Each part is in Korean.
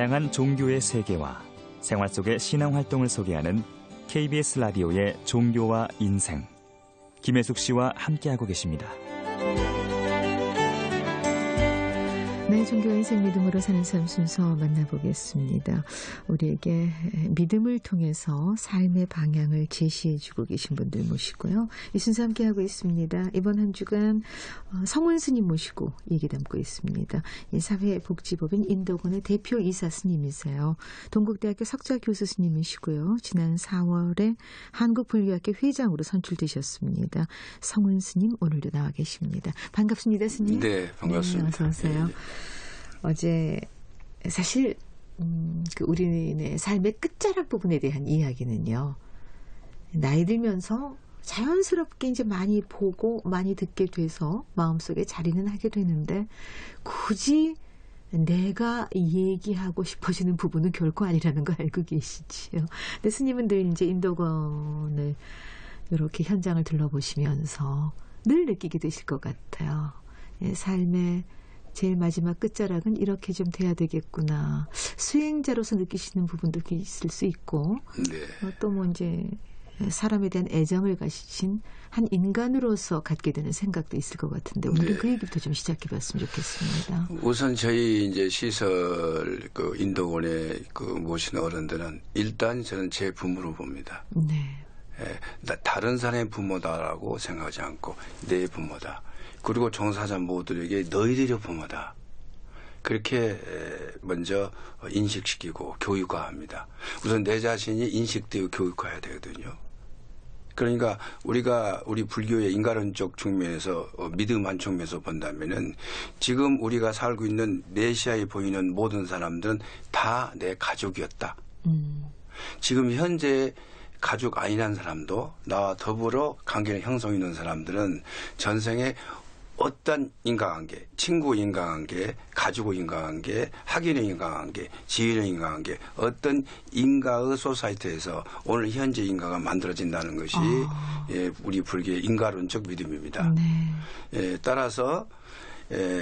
다양한 종교의 세계와 생활 속의 신앙 활동을 소개하는 KBS 라디오의 종교와 인생. 김혜숙 씨와 함께하고 계십니다. 네, 종교와 인생 믿음으로 사는 삶 순서 만나보겠습니다. 우리에게 믿음을 통해서 삶의 방향을 제시해주고 계신 분들 모시고요. 이 순서 함께하고 있습니다. 이번 한 주간 성원 스님 모시고 얘기 담고 있습니다. 사회복지법인 인도권의 대표 이사 스님이세요. 동국대학교 석좌 교수 스님이시고요. 지난 4월에 한국불교학회 회장으로 선출되셨습니다. 성원 스님 오늘도 나와 계십니다. 반갑습니다, 스님. 네, 반갑습니다. 네, 어서 오세요. 네. 어제 사실 우리의 삶의 끝자락 부분에 대한 이야기는요. 나이 들면서 자연스럽게 이제 많이 보고 많이 듣게 돼서 마음속에 자리는 하게 되는데 굳이 내가 얘기하고 싶어지는 부분은 결코 아니라는 거 알고 계시지요. 근데 스님은 늘 이제 인도권을 이렇게 현장을 둘러보시면서 늘 느끼게 되실 것 같아요. 삶의 제일 마지막 끝자락은 이렇게 좀 돼야 되겠구나. 수행자로서 느끼시는 부분도 있을 수 있고, 네. 또 뭐 이제 사람에 대한 애정을 가지신 한 인간으로서 갖게 되는 생각도 있을 것 같은데 오늘 네. 그 얘기부터 좀 시작해봤으면 좋겠습니다. 우선 저희 이제 시설 인도원에 모신 어른들은 일단 저는 제 부모로 봅니다. 네. 다른 사람의 부모다라고 생각하지 않고 내 부모다. 그리고 종사자 모두에게 너희들의 부모다. 그렇게 먼저 인식시키고 교육화합니다. 우선 내 자신이 인식되고 교육화해야 되거든요. 그러니까 우리 불교의 인간론적 측면에서 믿음 한 측면에서 본다면은 지금 우리가 살고 있는 내시아에 보이는 모든 사람들은 다 내 가족이었다. 지금 현재 가족 아니란 사람도 나와 더불어 관계를 형성 있는 사람들은 전생에 어떤 인간관계, 친구 인간관계, 가족 인간관계, 학인의 인간관계, 지인의 인간관계, 어떤 인가의 소사이티에서 오늘 현재 인가가 만들어진다는 것이 우리 불교의 인가론적 믿음입니다. 네. 따라서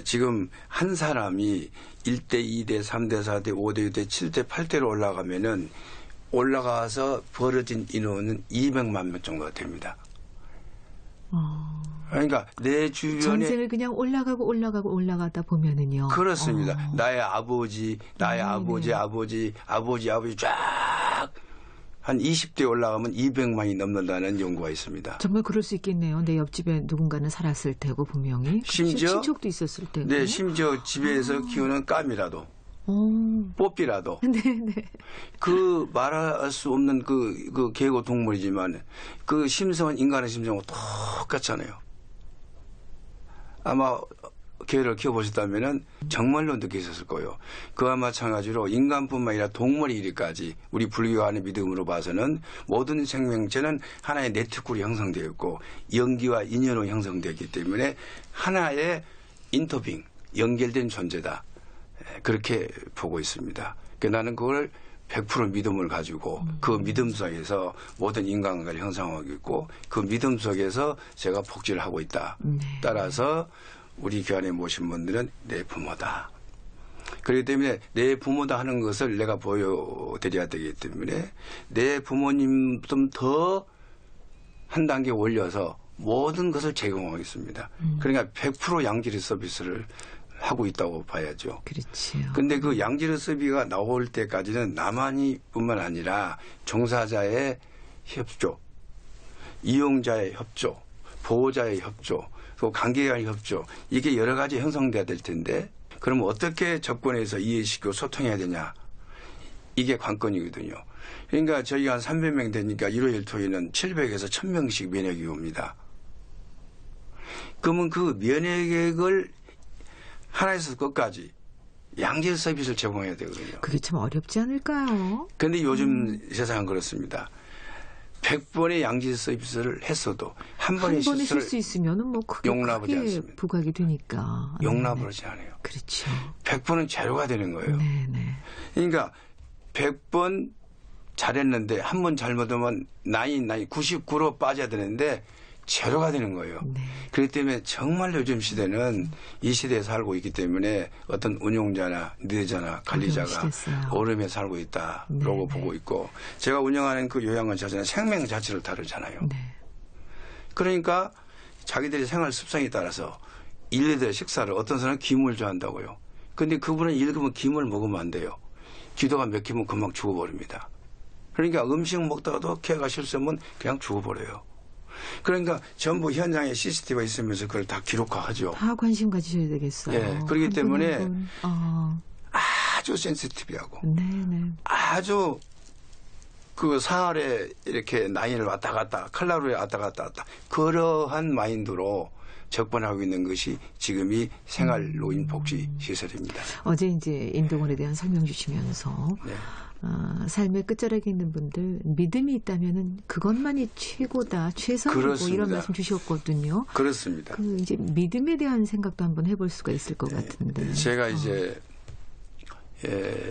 지금 한 사람이 1대, 2대, 3대, 4대, 5대, 6대, 7대, 8대로 올라가면은 올라가서 벌어진 인원은 200만 명 정도가 됩니다. 그러니까 내 주변에 전생을 그냥 올라가다 보면은요. 그렇습니다. 나의 아버지, 아버지 쫙 한 20대 올라가면 200만이 넘는다는 연구가 있습니다. 정말 그럴 수 있겠네요. 내 옆집에 누군가는 살았을 테고 분명히. 심지어 친척도 있었을 테고. 네, 심지어 집에서 키우는 까미라도. 뽀삐라도. 네네. 그 말할 수 없는 그 개고 동물이지만 그 심성은 인간의 심성하고 똑같잖아요. 아마 개를 키워보셨다면은 정말로 느끼셨을 거예요. 그와 마찬가지로 인간뿐만 아니라 동물의 이르까지 우리 불교가 하는 믿음으로 봐서는 모든 생명체는 하나의 네트워크로 형성되어 있고 연기와 인연으로 형성되었기 때문에 하나의 인터빙, 연결된 존재다. 그렇게 보고 있습니다. 그러니까 나는 그걸 100% 믿음을 가지고 그 믿음 속에서 모든 인간관계를 형성하고 있고 그 믿음 속에서 제가 복지를 하고 있다. 네. 따라서 우리 교환에 모신 분들은 내 부모다. 그렇기 때문에 내 부모다 하는 것을 내가 보여드려야 되기 때문에 내 부모님 좀 더 한 단계 올려서 모든 것을 제공하겠습니다. 그러니까 100% 양질의 서비스를 하고 있다고 봐야죠. 그렇죠. 근데 그 양질의 서비스가 나올 때까지는 나만이 뿐만 아니라 종사자의 협조, 이용자의 협조, 보호자의 협조, 또 관계자의 협조, 이게 여러 가지 형성돼야 될 텐데 그럼 어떻게 접근해서 이해시키고 소통해야 되냐. 이게 관건이거든요. 그러니까 저희가 한 300명 되니까 일요일 토요일은 700에서 1000명씩 면역이 옵니다. 그러면 그 면역액을 하나에서 끝까지 양질 서비스를 제공해야 되거든요. 그게 참 어렵지 않을까요? 그런데 요즘 세상은 그렇습니다. 100번의 양질 서비스를 했어도 한 번의 실수를 실수 있으면은 뭐 크게 부각이 되니까 용납을 하지 않아요. 그렇죠. 100번은 제로가 되는 거예요. 네네. 그러니까 100번 잘했는데 한 번 잘못하면 99로 빠져야 되는데 제로가 되는 거예요. 네. 그렇기 때문에 정말 요즘 시대는 이 시대에 살고 있기 때문에 어떤 운용자나 리더자나 관리자가 어려움에 살고 있다라고 네, 보고 있고 제가 운영하는 그 요양원 자체는 생명 자체를 다루잖아요. 네. 그러니까 자기들의 생활 습성에 따라서 일일의 식사를 어떤 사람은 김을 좋아한다고요. 근데 그분은 읽으면 김을 먹으면 안 돼요. 기도가 맥히면 금방 죽어버립니다. 그러니까 음식 먹다가도 걔가 실수하면 그냥 죽어버려요. 그러니까 전부 현장에 CCTV가 있으면서 그걸 다 기록화하죠. 다 관심 가지셔야 되겠어요. 예, 그렇기 때문에 아주 센시티브하고 네네. 아주 그 사활에 이렇게 나이를 왔다 갔다 칼라루에 왔다 갔다 그러한 마인드로 접근하고 있는 것이 지금이 생활노인복지시설입니다. 어제 이제 인동원에 대한 설명 주시면서 네. 삶의 끝자락에 있는 분들 믿음이 있다면은 그것만이 최고다, 최선이고 그렇습니다. 이런 말씀 주셨거든요. 그렇습니다. 그 이제 믿음에 대한 생각도 한번 해볼 수가 있을 것 같은데. 제가 이제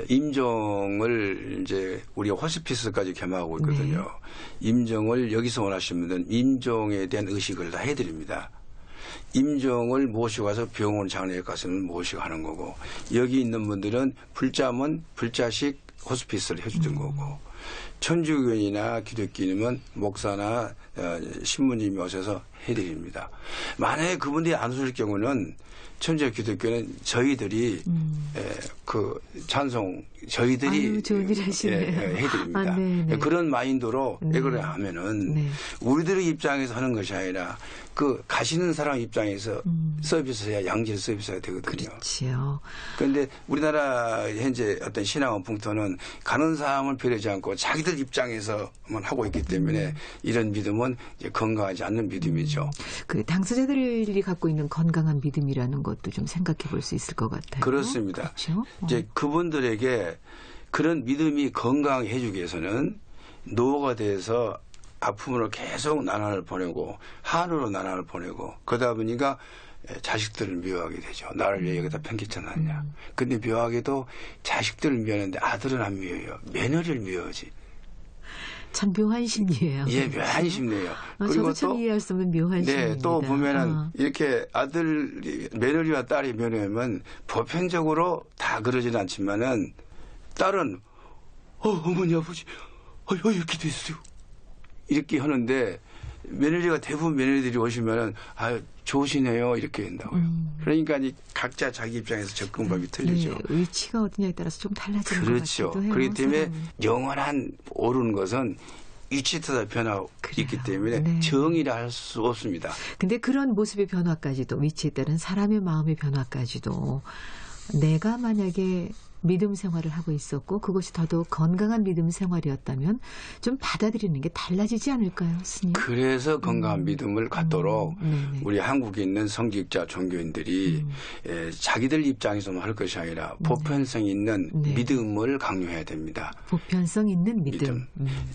임종을 이제 우리가 호스피스까지 겸하고 있거든요. 네. 임종을 여기서 원하시는 분들은 임종에 대한 의식을 다 해드립니다. 임종을 모시고 가서 병원 장례에 가서는 모시고 하는 거고 여기 있는 분들은 불자면 불자식 호스피스를 해주던 거고 천주교인이나 기독교인이면 목사나 신부님이 오셔서 해드립니다. 만약에 그분들이 안 오실 경우는 천주교 기독교는 저희들이 그 찬송 저희들이 좋은 일 하시네요. 해드립니다. 그런 마인드로 이걸 하면은 우리들의 입장에서 하는 것이 아니라 그 가시는 사람 입장에서 서비스해야 양질 서비스가 되거든요. 그렇지요. 그런데 우리나라 현재 어떤 신앙원 풍토는 가는 사람을 배려하지 않고 자기들 입장에서만 하고 있기 때문에 이런 믿음은 이제 건강하지 않는 믿음이죠. 그 당사자들이 갖고 있는 건강한 믿음이라는 것도 좀 생각해 볼 수 있을 것 같아요. 그렇습니다. 그렇죠? 이제 그분들에게 그런 믿음이 건강해 주기 위해서는 노후가 돼서 아픔으로 계속 나날을 보내고 한으로 나날을 보내고 그러다 보니까 자식들을 미워하게 되죠. 나를 왜 여기다 편견치 않았냐. 근데 묘하게도 자식들을 미워하는데 아들은 안 미워해요. 며느리를 미워하지. 참 묘한 심리예요. 예, 묘한 심리예요. 그리고 저도 참 이해할 수 없는 묘한 심리입니다. 네, 또 보면은 이렇게 며느리와 딸이 며느리면 보편적으로 다 그러지는 않지만은 딸은 어머니 아버지 이렇게 됐어요. 이렇게 하는데 며느리가 대부분 며느리들이 오시면은 좋으시네요 이렇게 된다고요. 그러니까 각자 자기 입장에서 접근법이 틀리죠. 네, 위치가 어디냐에 따라서 좀 달라지는 그렇죠. 것 같기도 해요. 그렇기 때문에 사람은. 영원한 오르는 것은 위치에 따라 변화가 있기 때문에 정의를 할 수 없습니다. 근데 그런 모습의 변화까지도 위치에 따른 사람의 마음의 변화까지도 내가 만약에 믿음 생활을 하고 있었고 그것이 더더욱 건강한 믿음 생활이었다면 좀 받아들이는 게 달라지지 않을까요, 스님? 그래서 건강한 믿음을 갖도록 우리 한국에 있는 성직자 종교인들이 자기들 입장에서만 할 것이 아니라 보편성 있는 믿음을 강요해야 됩니다. 보편성 있는 믿음.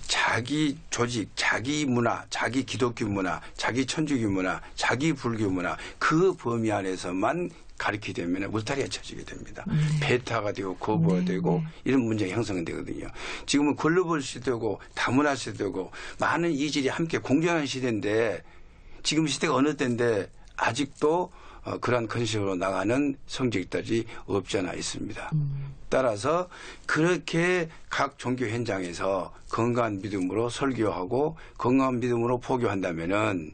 자기 조직, 자기 문화, 자기 기독교 문화, 자기 천주교 문화, 자기 불교 문화 그 범위 안에서만 가르치게 되면 울타리가 쳐지게 됩니다. 배타가 되고 거부가 되고 이런 문제가 형성되거든요. 지금은 글로벌 시대고 다문화 시대고 많은 이질이 함께 공존하는 시대인데 지금 시대가 어느 때인데 아직도 그러한 컨셉으로 나가는 성직들이 없지 않아 있습니다. 따라서 그렇게 각 종교 현장에서 건강한 믿음으로 설교하고 건강한 믿음으로 포교한다면은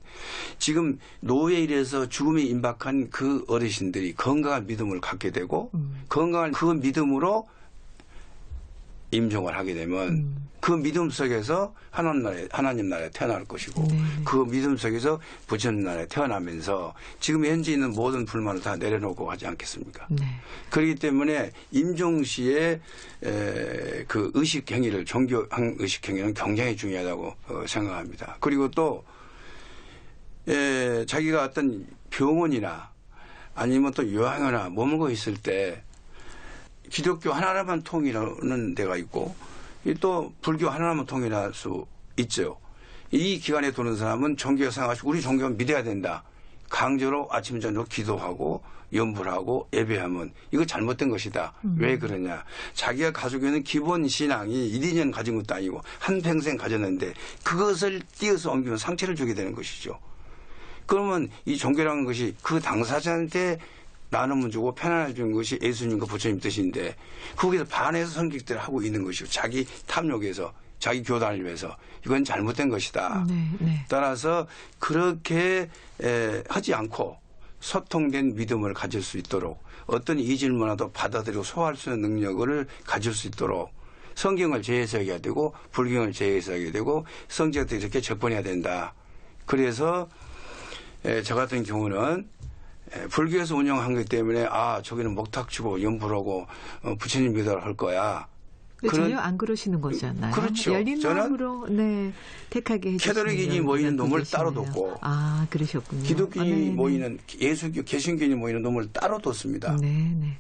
지금 노예에 의해서 죽음에 임박한 그 어르신들이 건강한 믿음을 갖게 되고 건강한 그 믿음으로 임종을 하게 되면 그 믿음 속에서 하나님 나라에 태어날 것이고 그 믿음 속에서 부처님 나라에 태어나면서 지금 현재 있는 모든 불만을 다 내려놓고 하지 않겠습니까? 그렇기 때문에 임종 시의 그 의식 행위를 종교학 의식 행위는 굉장히 중요하다고 생각합니다. 그리고 또 자기가 어떤 병원이나 아니면 또 요양원이나 머물고 있을 때 기독교 하나만 통일하는 데가 있고 또 불교 하나만 통일할 수 있죠. 이 기간에 도는 사람은 종교에 생각하시고 우리 종교는 믿어야 된다. 강제로 아침 저녁 기도하고 연불 하고 예배하면 이거 잘못된 것이다. 왜 그러냐. 자기가 가지고 있는 기본 신앙이 1, 2년 가진 것도 아니고 한평생 가졌는데 그것을 띄어서 옮기면 상처를 주게 되는 것이죠. 그러면 이 종교라는 것이 그 당사자한테 나눔을 주고 편안을 준 것이 예수님과 부처님 뜻인데 거기서 반해서 성격들을 하고 있는 것이고 자기 탐욕에서 자기 교단을 위해서 이건 잘못된 것이다. 네, 네. 따라서 그렇게 하지 않고 소통된 믿음을 가질 수 있도록 어떤 이 질문화도 받아들이고 소화할 수 있는 능력을 가질 수 있도록 성경을 재해석해야 되고 불경을 재해석해야 되고 성경도 이렇게 접근해야 된다. 그래서 저 같은 경우는 불교에서 운영한 것 때문에 저기는 목탁 치고 연불하고 부처님 믿어라 할 거야. 전혀 안 그러시는 거잖아요. 그렇죠. 열린 마음으로 택하게 해주시는 캐톨릭인이 모이는 놈을 따로 뒀고 그러셨군요. 기독교인이 모이는 예수교 개신교인이 모이는 놈을 따로 뒀습니다. 네네.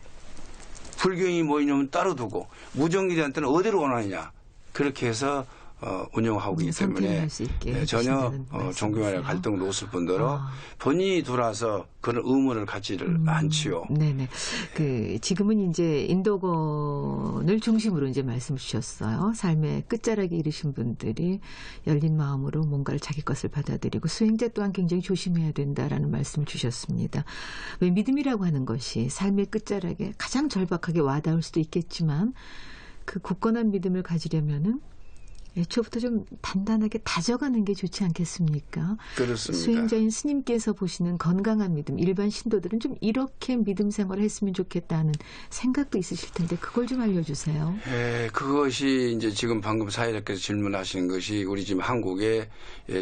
불교인이 모이는 놈을 따로 두고 무정기들한테는 어디로 원하느냐 그렇게 해서 운영하고 있기 때문에 전혀 종교간의 갈등을 놓을 뿐더러 본인이 들어와서 그런 의문을 갖지를 않지요. 네네. 지금은 이제 인도권을 중심으로 이제 말씀 주셨어요. 삶의 끝자락에 이르신 분들이 열린 마음으로 뭔가를 자기 것을 받아들이고 수행자 또한 굉장히 조심해야 된다라는 말씀을 주셨습니다. 왜 믿음이라고 하는 것이 삶의 끝자락에 가장 절박하게 와닿을 수도 있겠지만 그 굳건한 믿음을 가지려면은 애초부터 좀 단단하게 다져가는 게 좋지 않겠습니까? 그렇습니다. 수행자인 스님께서 보시는 건강한 믿음, 일반 신도들은 좀 이렇게 믿음 생활을 했으면 좋겠다는 생각도 있으실 텐데 그걸 좀 알려주세요. 그것이 이제 지금 방금 사회자께서 질문하시는 것이 우리 지금 한국에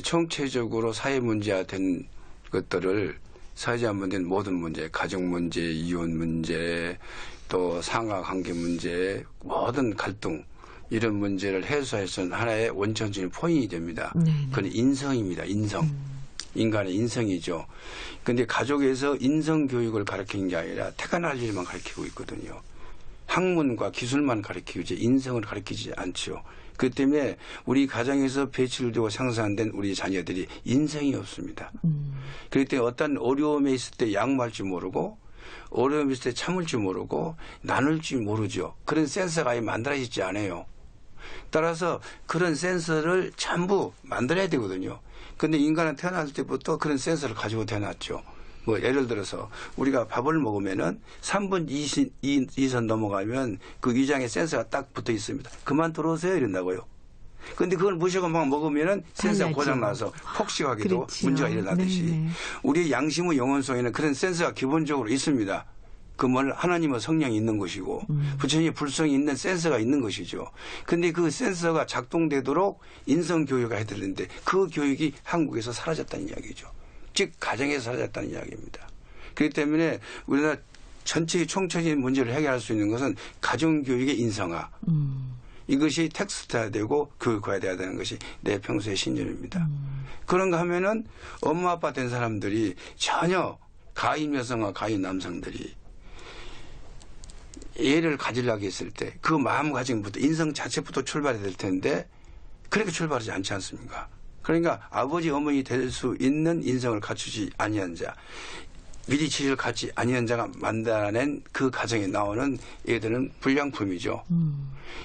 총체적으로 사회 문제화된 것들을 사회자문된 모든 문제, 가정 문제, 이혼 문제, 또 상하관계 문제, 모든 갈등 이런 문제를 해소해서는 하나의 원천적인 포인이 됩니다. 그건 인성입니다. 인성. 인간의 인성이죠. 그런데 가족에서 인성교육을 가르치는 게 아니라 태어날 일만 가르치고 있거든요. 학문과 기술만 가르치지 인성을 가르치지 않죠. 그렇기 때문에 우리 가정에서 배치를 두고 생산된 우리 자녀들이 인성이 없습니다. 그렇기 때문에 어떤 어려움에 있을 때 양보할 줄 모르고 어려움이 있을 때 참을 줄 모르고 나눌 줄 모르죠. 그런 센서가 아예 만들어지지 않아요. 따라서 그런 센서를 전부 만들어야 되거든요. 그런데 인간은 태어날 때부터 그런 센서를 가지고 태어났죠. 뭐 예를 들어서 우리가 밥을 먹으면은 3분 2선 넘어가면 그 위장에 센서가 딱 붙어 있습니다. 그만 들어오세요 이런다고요. 그런데 그걸 무시하고 막 먹으면은 센서가 고장나서 폭식하기도 그렇죠. 문제가 일어나듯이 네네. 우리의 양심의 영혼성에는 그런 센서가 기본적으로 있습니다. 그 뭘 하나님의 성령이 있는 것이고 부처님의 불성이 있는 센서가 있는 것이죠. 그런데 그 센서가 작동되도록 인성교육을 해야 되는데 그 교육이 한국에서 사라졌다는 이야기죠. 즉 가정에서 사라졌다는 이야기입니다. 그렇기 때문에 우리나라 전체의 총체적인 문제를 해결할 수 있는 것은 가정교육의 인성화. 이것이 텍스트화야 되고 교육화돼야 되는 것이 내 평소의 신념입니다. 그런가 하면은 엄마 아빠 된 사람들이 전혀 가인 여성과 가인 남성들이 애를 가지려고 했을 때 그 마음가짐부터 인성 자체부터 출발해야 될 텐데 그렇게 출발하지 않지 않습니까? 그러니까 아버지 어머니 될 수 있는 인성을 갖추지 아니한 자 미리 치료를 갖지 아니한 자가 만들어낸 그 가정에 나오는 애들은 불량품이죠.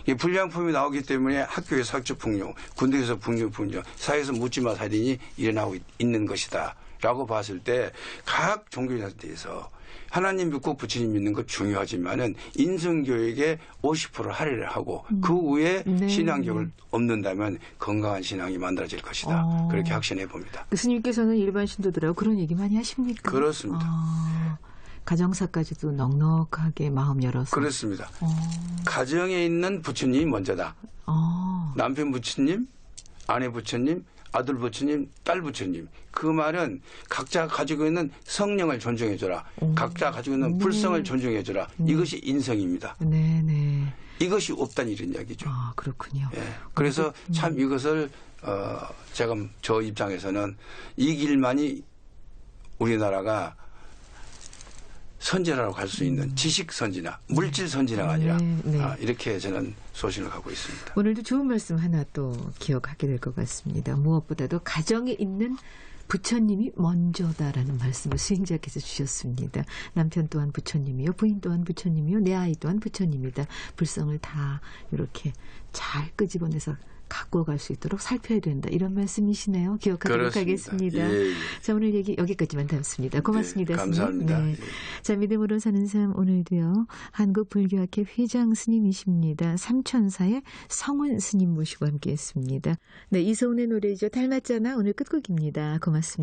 이 불량품이 나오기 때문에 학교에서 학교폭력, 군대에서 폭력, 사회에서 묻지마 살인이 일어나고 있는 것이다 라고 봤을 때 각 종교에 대해서 하나님 믿고 부처님 믿는 것 중요하지만은 인성교육에 50% 할애를 하고 그 후에 신앙교육을 없는다면 건강한 신앙이 만들어질 것이다. 그렇게 확신해 봅니다. 스님께서는 일반 신도들하고 그런 얘기 많이 하십니까? 그렇습니다. 가정사까지도 넉넉하게 마음 열어서. 그렇습니다. 가정에 있는 부처님이 먼저다. 남편 부처님, 아내 부처님, 아들 부처님, 딸 부처님. 그 말은 각자 가지고 있는 성령을 존중해줘라. 각자 가지고 있는 불성을 존중해줘라. 이것이 인성입니다. 네네. 이것이 없다는 이런 이야기죠. 그렇군요. 예. 그래서 참 이것을 제가 저 입장에서는 이 길만이 우리나라가 선진화로 갈 수 있는 지식 선진화, 물질 선진화가 아니라 이렇게 저는 소신을 갖고 있습니다. 오늘도 좋은 말씀 하나 또 기억하게 될 것 같습니다. 무엇보다도 가정에 있는 부처님이 먼저다라는 말씀을 수행자께서 주셨습니다. 남편 또한 부처님이요, 부인 또한 부처님이요, 내 아이 또한 부처님이다. 불성을 다 이렇게 잘 끄집어내서 갖고 갈 수 있도록 살펴야 된다. 이런 말씀이시네요. 기억하도록 그렇습니다. 하겠습니다. 예, 예. 자, 오늘 얘기 여기까지만 담습니다. 고맙습니다. 네, 감사합니다. 스님. 네. 예. 자, 믿음으로 사는 삶 오늘도요. 한국불교학회 회장 스님이십니다. 삼천사의 성훈 스님 모시고 함께했습니다. 네, 이소은의 노래죠. 닮았잖아. 오늘 끝곡입니다. 고맙습니다.